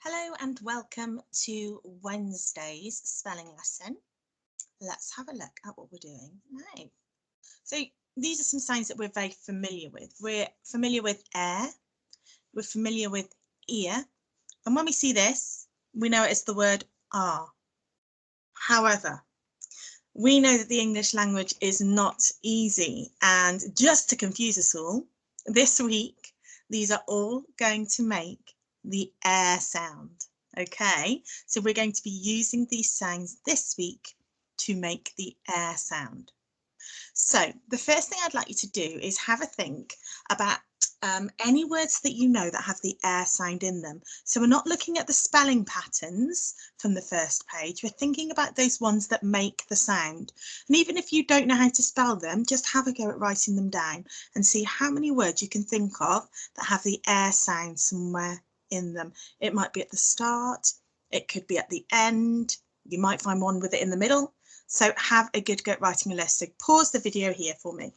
Hello and welcome to Wednesday's spelling lesson. Let's have a look at what we're doing now. So these are some sounds that we're very familiar with. We're familiar with air, we're familiar with ear, and when we see this, we know it as the word are. However, we know that the English language is not easy, and just to confuse us all, this week, these are all going to make the air sound. Okay, so we're going to be using these sounds this week to make the air sound. So the first thing I'd like you to do is have a think about any words that you know that have the air sound in them. So we're not looking at the spelling patterns from the first page, we're thinking about those ones that make the sound. And even if you don't know how to spell them, just have a go at writing them down and see how many words you can think of that have the air sound somewhere in them. It might be at the start, it could be at the end, you might find one with it in the middle. So have a good go at writing a list. So pause the video here for me.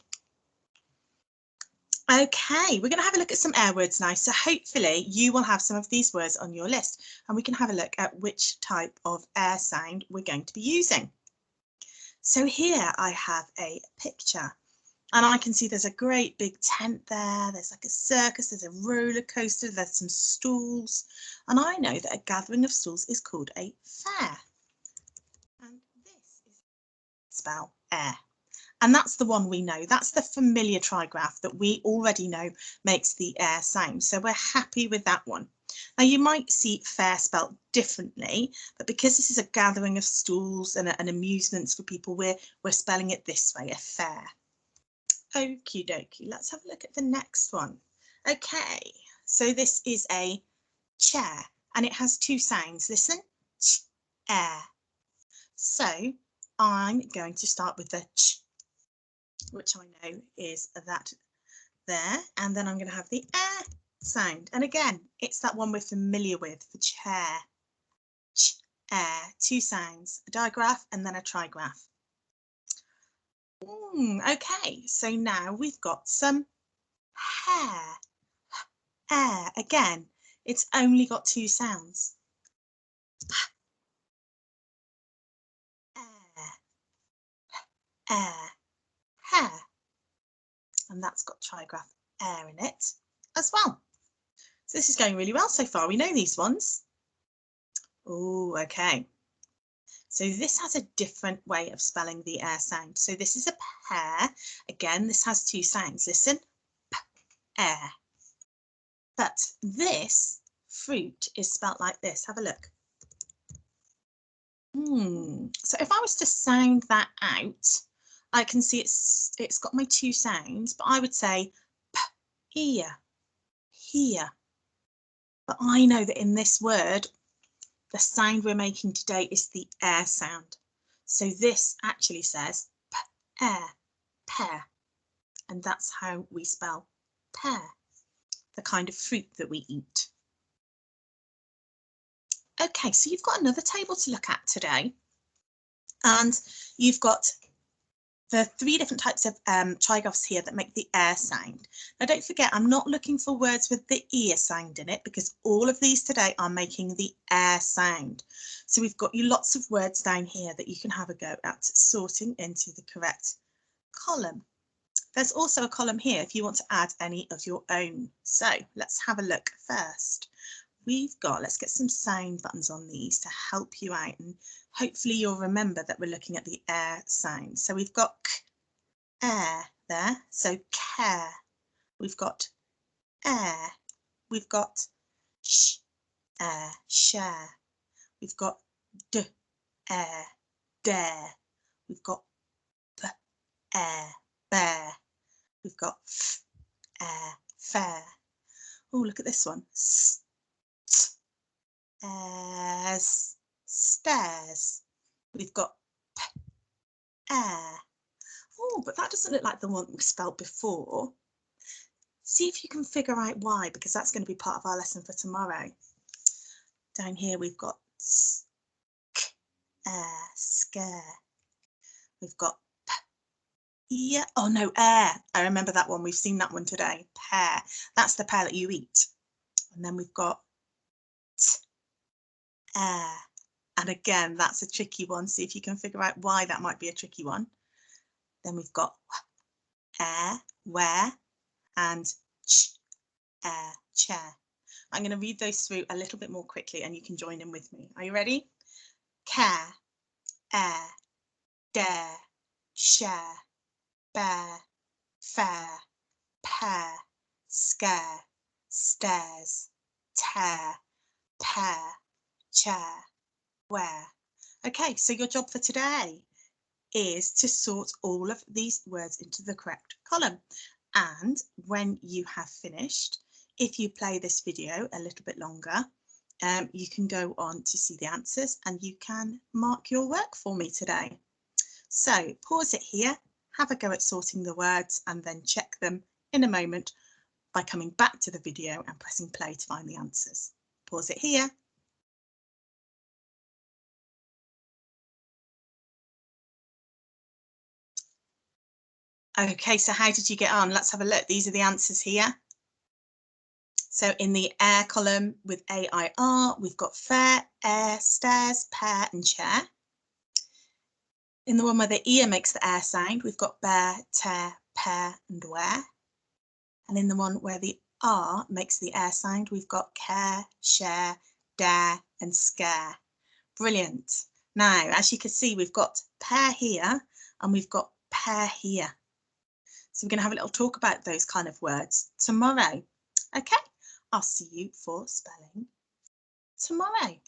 Okay, we're going to have a look at some air words now. So hopefully you will have some of these words on your list and we can have a look at which type of air sound we're going to be using. So here I have a picture and I can see there's a great big tent there. There's like a circus, there's a roller coaster, there's some stools. And I know that a gathering of stools is called a fair. And this is spell air. And that's the one we know. That's the familiar trigraph that we already know makes the air sound. So we're happy with that one. Now you might see fair spelt differently, but because this is a gathering of stools and amusements for people, we're spelling it this way, a fair. Okie dokie, let's have a look at the next one. Okay, so this is a chair and it has two sounds. Listen, ch, air. So I'm going to start with the ch, which I know is that there, and then I'm going to have the air sound, and again it's that one we're familiar with, the chair. Ch, air, two sounds, a digraph and then a trigraph. Okay, so now we've got some hair. Air, again it's only got two sounds. Air, air, hair, and that's got trigraph air in it as well. So this is going really well so far. We know these ones. Oh, okay. So this has a different way of spelling the air sound. So this is a pear. Again, this has two sounds. Listen, p, air. But this fruit is spelt like this. Have a look. So if I was to sound that out, I can see it's got my two sounds, but I would say p, here, here. But I know that in this word, the sound we're making today is the air sound. So this actually says air, pear, and that's how we spell pear, the kind of fruit that we eat. Okay, so you've got another table to look at today, and you've got the three different types of trigraphs here that make the air sound. Now don't forget, I'm not looking for words with the ear sound in it because all of these today are making the air sound. So we've got you lots of words down here that you can have a go at sorting into the correct column. There's also a column here if you want to add any of your own. So let's have a look first. Let's get some sound buttons on these to help you out, and hopefully you'll remember that we're looking at the air sound. So we've got k, air there, so care. We've got air. We've got sh, air, share. We've got d, air, dare. We've got b, air, bear. We've got f, air, fair. Oh, look at this one. S, as, stairs. We've got p, air. Oh, but that doesn't look like the one we spelled before. See if you can figure out why, because that's going to be part of our lesson for tomorrow. Down here we've got s, k, air, scare. We've got p, yeah, oh no, air. I remember that one. We've seen that one today. Pear. That's the pear that you eat. And then we've got t, air. And again, that's a tricky one. See if you can figure out why that might be a tricky one. Then we've got air, where, and ch, air, chair. I'm going to read those through a little bit more quickly and you can join in with me. Are you ready? Care, air, dare, share, bear, fair, pair, scare, stairs, tear, pair, chair, where. Okay, so your job for today is to sort all of these words into the correct column. And when you have finished, if you play this video a little bit longer, you can go on to see the answers and you can mark your work for me today. So pause it here, have a go at sorting the words and then check them in a moment by coming back to the video and pressing play to find the answers. Pause it here. Okay, so how did you get on? Let's have a look. These are the answers here. So in the air column with AIR, we've got fair, air, stairs, pair and chair. In the one where the ear makes the air sound, we've got bear, tear, pair and where. And in the one where the R makes the air sound, we've got care, share, dare and scare. Brilliant. Now, as you can see, we've got pair here and we've got pair here. So we're going to have a little talk about those kind of words tomorrow. Okay, I'll see you for spelling tomorrow.